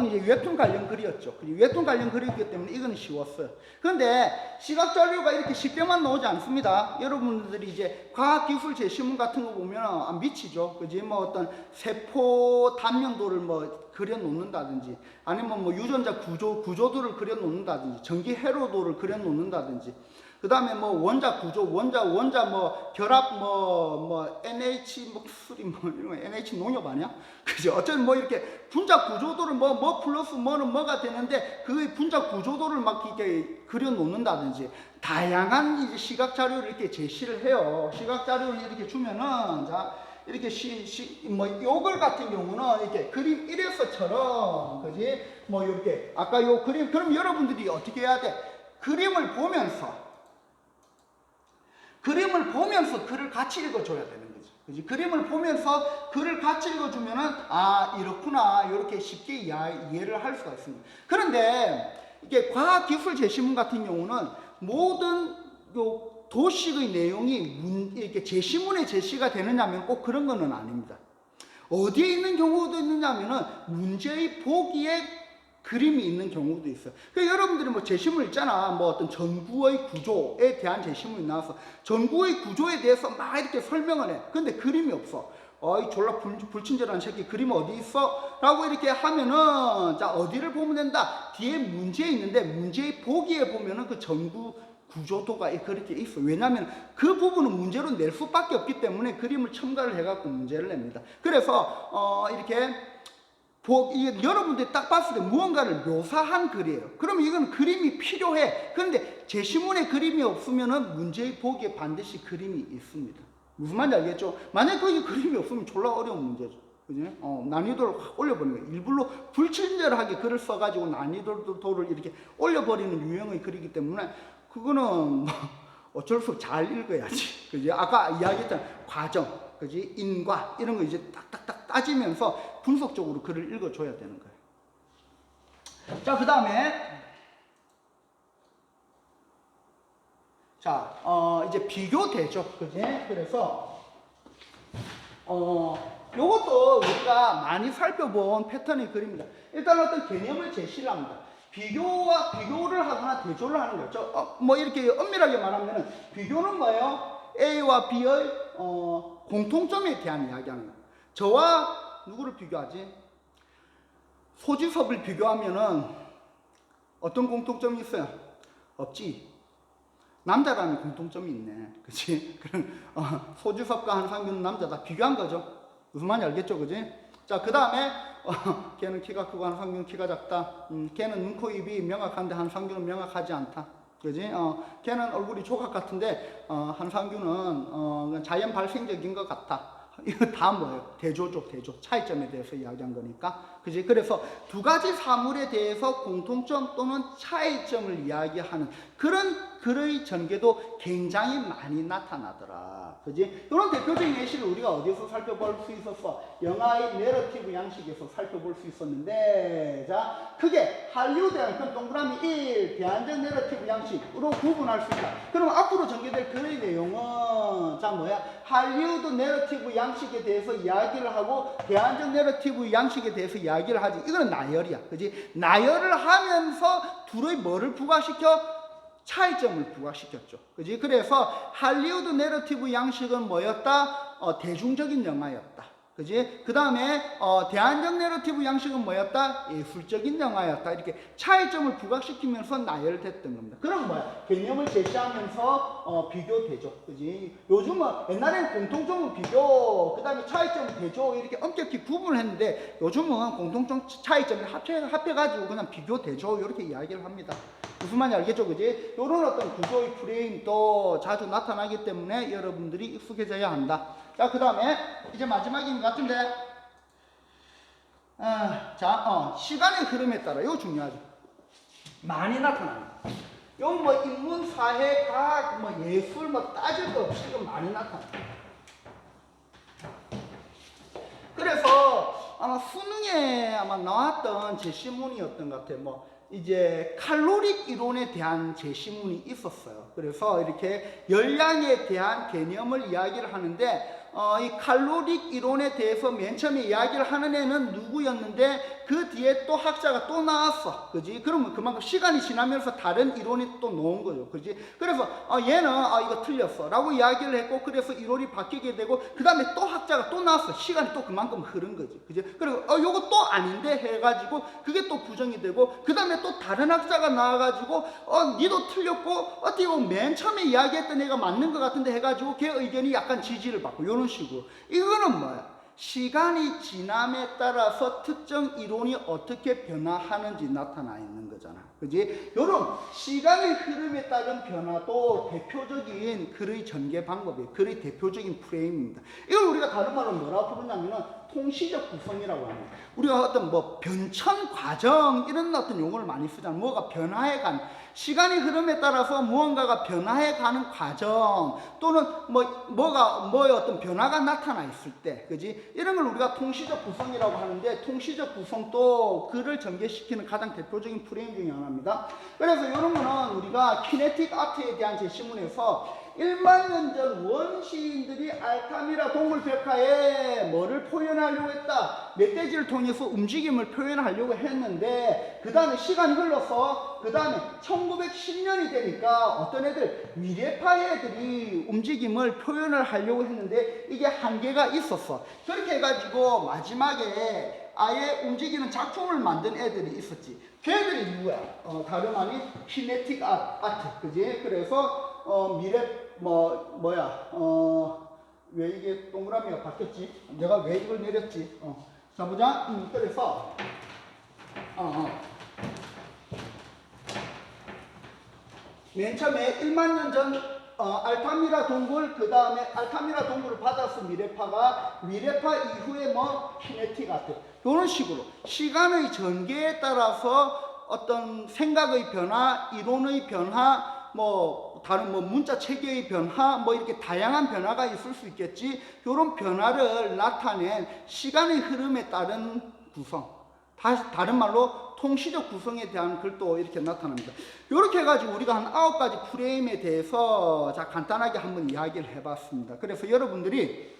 [SPEAKER 1] 요건 이제 웹툰 관련 글이었죠. 웹툰 관련 글이기 때문에 이거는 쉬웠어요. 그런데 시각 자료가 이렇게 쉽게만 나오지 않습니다. 여러분들이 이제 과학기술 제시문 같은 거 보면 안 미치죠. 그지? 뭐 어떤 세포 단면도를 뭐 그려 놓는다든지, 아니면 뭐 유전자 구조도를 그려 놓는다든지, 전기 회로도를 그려 놓는다든지, 그 다음에 뭐 원자 구조, 원자 뭐 결합 NH 수리 이런 NH 농협 아니야? 그죠? 어쨌든 뭐 이렇게 분자 구조도를 뭐 플러스 뭐는 뭐가 되는데 그 분자 구조도를 막 이렇게 그려 놓는다든지, 다양한 이제 시각 자료를 이렇게 제시를 해요. 시각 자료를 이렇게 주면은, 자, 이렇게 뭐 요걸 같은 경우는 이렇게 그림 1에서처럼, 그지? 뭐 이렇게 아까 요 그림, 그럼 여러분들이 어떻게 해야 돼? 그림을 보면서 글을 같이 읽어줘야 되는 거죠. 그지? 그림을 보면서 글을 같이 읽어주면은, 아, 이렇구나, 이렇게 쉽게 이해를 할 수가 있습니다. 그런데 이게 과학기술 제시문 같은 경우는 모든 요 도식의 내용이 이렇게 제시문에 제시가 되느냐면 꼭 그런 거는 아닙니다. 어디에 있는 경우도 있느냐면은 문제의 보기에 그림이 있는 경우도 있어요. 그러니까 여러분들이 뭐 제시문 있잖아. 뭐 어떤 전구의 구조에 대한 제시문이 나와서 전구의 구조에 대해서 막 이렇게 설명을 해. 근데 그림이 없어. 어이 졸라 불친절한 새끼, 그림 어디 있어? 라고 이렇게 하면은, 자, 어디를 보면 된다? 뒤에 문제 있는데 문제의 보기에 보면은 그 전구 구조도가 그렇게 있어. 왜냐하면 그 부분은 문제로 낼 수밖에 없기 때문에 그림을 첨가를 해갖고 문제를 냅니다. 그래서 이렇게 여러분들이 딱 봤을 때 무언가를 묘사한 글이에요. 그러면 이건 그림이 필요해. 그런데 제시문에 그림이 없으면은 문제의 보기에 반드시 그림이 있습니다. 무슨 말인지 알겠죠? 만약에 거기 그림이 없으면 졸라 어려운 문제죠. 그지? 난이도를 확 올려버리는 거예요. 일부러 불친절하게 글을 써가지고 난이도를 이렇게 올려버리는 유형의 글이기 때문에 그거는 어쩔 수 없이 잘 읽어야지. 그지? 아까 이야기했던 과정, 그지? 인과 이런 거 이제 딱딱딱 따지면서 분석적으로 글을 읽어줘야 되는 거예요. 자, 그 다음에 자, 이제 비교되죠. 그지? 그래서 요것도 우리가 많이 살펴본 패턴의 글입니다. 일단 어떤 개념을 제시를 합니다. 비교를 하거나 대조를 하는 거죠. 뭐 이렇게 엄밀하게 말하면 비교는 뭐예요? A와 B의 공통점에 대한 이야기하는 거예요. 저와 누구를 비교하지? 소지섭을 비교하면은 어떤 공통점이 있어요? 없지. 남자라는 공통점이 있네. 그치? 그럼 소지섭과 한상균은 남자다. 비교한 거죠. 무슨 말인지 알겠죠? 그지? 자, 그 다음에 걔는 키가 크고 한상균은 키가 작다. 걔는 눈, 코, 입이 명확한데 한상균은 명확하지 않다. 그지? 걔는 얼굴이 조각 같은데 한상균은 자연 발생적인 것 같다. 이거 다 뭐예요? 대조죠, 대조. 차이점에 대해서 이야기한 거니까. 그지? 그래서 두 가지 사물에 대해서 공통점 또는 차이점을 이야기하는 그런 글의 전개도 굉장히 많이 나타나더라. 그지? 이런 대표적인 예시를 우리가 어디서 살펴볼 수 있었어? 영화의 내러티브 양식에서 살펴볼 수 있었는데, 자, 크게 할리우드는 그럼 동그라미 1, 대안적 내러티브 양식으로 구분할 수 있다. 그럼 앞으로 전개될 글의 내용은, 자, 뭐야? 할리우드 내러티브 양식에 대해서 이야기를 하고, 대안적 내러티브 양식에 대해서 이야기를 하지. 이거는 나열이야. 그지? 나열을 하면서 둘의 뭐를 부과시켜? 차이점을 부각시켰죠. 그지? 그래서 할리우드 내러티브 양식은 뭐였다? 대중적인 영화였다. 그지? 그 다음에 대안적 내러티브 양식은 뭐였다? 예술적인 영화였다. 이렇게 차이점을 부각시키면서 나열됐던 겁니다. 그럼 뭐야? 개념을 제시하면서 비교되죠. 그지? 요즘은 옛날에는 공통점은 비교, 그 다음에 차이점은 대조 이렇게 엄격히 구분을 했는데 요즘은 공통점 차이점을 합해가지고 그냥 비교, 대조 이렇게 이야기를 합니다. 무슨 말인지 알겠죠? 그지? 이런 어떤 구조의 프레임도 자주 나타나기 때문에 여러분들이 익숙해져야 한다. 자, 그 다음에 이제 마지막인 것 같은데, 시간의 흐름에 따라 이거 중요하죠. 많이 나타납니다. 이거 뭐 인문, 사회, 과학, 뭐 예술 뭐 따질 거 없이 이거 많이 나타납니다. 그래서 아마 수능에 아마 나왔던 제시문이었던 것 같아요. 뭐 이제 칼로릭 이론에 대한 제시문이 있었어요. 그래서 이렇게 열량에 대한 개념을 이야기를 하는데 이 칼로릭 이론에 대해서 맨 처음에 이야기를 하는 애는 누구였는데 그 뒤에 또 학자가 또 나왔어. 그지? 그러면 그만큼 시간이 지나면서 다른 이론이 또 나온 거죠. 그지? 그래서 얘는 이거 틀렸어 라고 이야기를 했고, 그래서 이론이 바뀌게 되고, 그 다음에 또 학자가 또 나왔어. 시간이 또 그만큼 흐른 거지. 그지? 그리고 요거 또 아닌데 해가지고 그게 또 부정이 되고, 그 다음에 또 다른 학자가 나와가지고 니도 틀렸고 어떻게 보면 맨 처음에 이야기했던 애가 맞는 것 같은데 해가지고 걔 의견이 약간 지지를 받고, 이런 식으로. 이거는 뭐야? 시간이 지남에 따라서 특정 이론이 어떻게 변화하는지 나타나 있는 거잖아. 그지? 요런 시간의 흐름에 따른 변화도 대표적인 글의 전개 방법이에요. 글의 대표적인 프레임입니다. 이걸 우리가 다른 말로 뭐라고 부르냐면은 통시적 구성이라고 합니다. 우리가 어떤 뭐 변천 과정 이런 어떤 용어를 많이 쓰잖아. 뭐가 변화해 간, 시간의 흐름에 따라서 무언가가 변화해 가는 과정, 또는 뭐의 어떤 변화가 나타나 있을 때, 그지? 이런 걸 우리가 통시적 구성이라고 하는데, 통시적 구성도 글을 전개시키는 가장 대표적인 프레임 중에 하나입니다. 그래서 이런 거는 우리가 키네틱 아트에 대한 제시문에서 1만 년 전 원시인들이 알타미라 동굴 벽화에 뭐를 표현하려고 했다? 멧돼지를 통해서 움직임을 표현하려고 했는데, 그 다음에 시간이 흘러서 그 다음에 1910년이 되니까 어떤 애들, 미래파 애들이 움직임을 표현을 하려고 했는데 이게 한계가 있었어. 그렇게 해가지고 마지막에 아예 움직이는 작품을 만든 애들이 있었지. 걔들이 누구야? 다름 아닌 키네틱 아트, 그지? 그래서 왜 이게 동그라미가 바뀌었지? 내가 왜 이걸 내렸지? 자, 보자. 그래서, 맨 처음에 1만 년 전, 알타미라 동굴, 그 다음에 알타미라 동굴을 받아서 미래파 이후에 키네틱 아트. 이런 식으로 시간의 전개에 따라서 어떤 생각의 변화, 이론의 변화, 다른 문자 체계의 변화, 이렇게 다양한 변화가 있을 수 있겠지. 이런 변화를 나타낸 시간의 흐름에 따른 구성. 다른 말로 통시적 구성에 대한 글도 이렇게 나타납니다. 이렇게 해가지고 우리가 한 9가지 프레임에 대해서 간단하게 한번 이야기를 해봤습니다. 그래서 여러분들이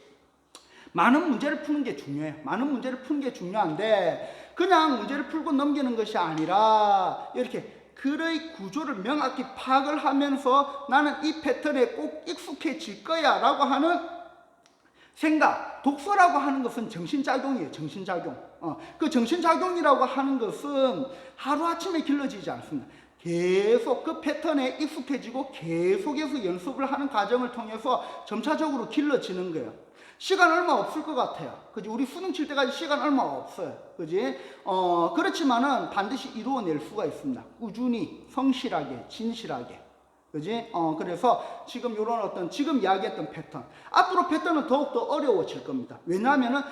[SPEAKER 1] 많은 문제를 푸는 게 중요해요. 많은 문제를 푸는 게 중요한데, 그냥 문제를 풀고 넘기는 것이 아니라 이렇게 글의 구조를 명확히 파악을 하면서 나는 이 패턴에 꼭 익숙해질 거야 라고 하는 생각. 독서라고 하는 것은 정신작용이에요. 정신작용. 그 정신작용이라고 하는 것은 하루아침에 길러지지 않습니다. 계속 그 패턴에 익숙해지고 계속해서 연습을 하는 과정을 통해서 점차적으로 길러지는 거예요. 시간 얼마 없을 것 같아요. 그지? 우리 수능 칠 때까지 시간 얼마 없어요. 그지? 그렇지만은 반드시 이루어낼 수가 있습니다. 꾸준히, 성실하게, 진실하게. 그지? 그래서 지금 지금 이야기했던 패턴. 앞으로 패턴은 더욱더 어려워질 겁니다. 왜냐하면은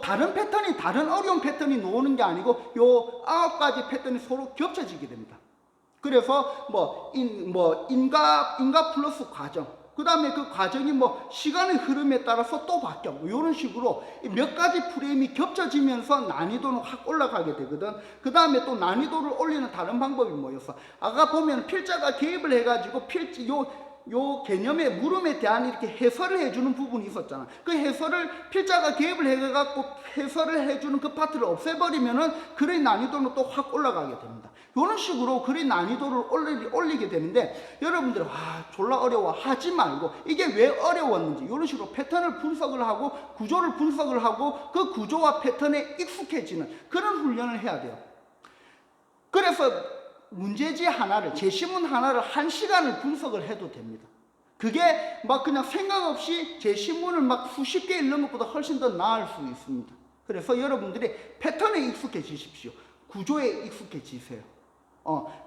[SPEAKER 1] 다른 어려운 패턴이 나오는 게 아니고 9가지 패턴이 서로 겹쳐지게 됩니다. 그래서 인가 플러스 과정. 그 다음에 그 과정이 시간의 흐름에 따라서 또 바뀌어. 이런 식으로 몇 가지 프레임이 겹쳐지면서 난이도는 확 올라가게 되거든. 그 다음에 또 난이도를 올리는 다른 방법이 뭐였어? 아까 보면 필자가 개입을 해가지고 요 개념의 물음에 대한 이렇게 해설을 해주는 부분이 있었잖아. 그 해설을 필자가 개입을 해갖고 해설을 해주는 그 파트를 없애버리면은 글의 난이도는 또 확 올라가게 됩니다. 이런 식으로 글의 난이도를 올리게 되는데, 여러분들 졸라 어려워 하지 말고 이게 왜 어려웠는지 이런 식으로 패턴을 분석을 하고 구조를 분석을 하고 그 구조와 패턴에 익숙해지는 그런 훈련을 해야 돼요. 그래서 문제지 하나를, 제시문 하나를 1시간을 분석을 해도 됩니다. 그게 그냥 생각 없이 제시문을 수십 개 읽는 것보다 훨씬 더 나을 수 있습니다. 그래서 여러분들이 패턴에 익숙해지십시오. 구조에 익숙해지세요.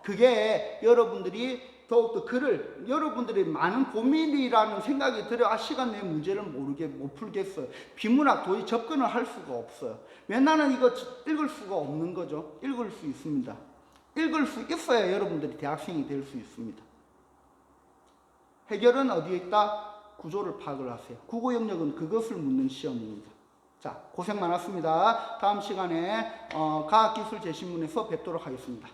[SPEAKER 1] 그게 여러분들이 더욱더 여러분들이 많은 고민이라는 생각이 들어 시간 내에 문제를 못 풀겠어요. 비문학 도저히 접근을 할 수가 없어요. 왜 나는 이거 읽을 수가 없는 거죠? 읽을 수 있습니다. 읽을 수 있어야 여러분들이 대학생이 될 수 있습니다. 해결은 어디에 있다? 구조를 파악을 하세요. 국어 영역은 그것을 묻는 시험입니다. 자, 고생 많았습니다. 다음 시간에 과학기술 제시문에서 뵙도록 하겠습니다.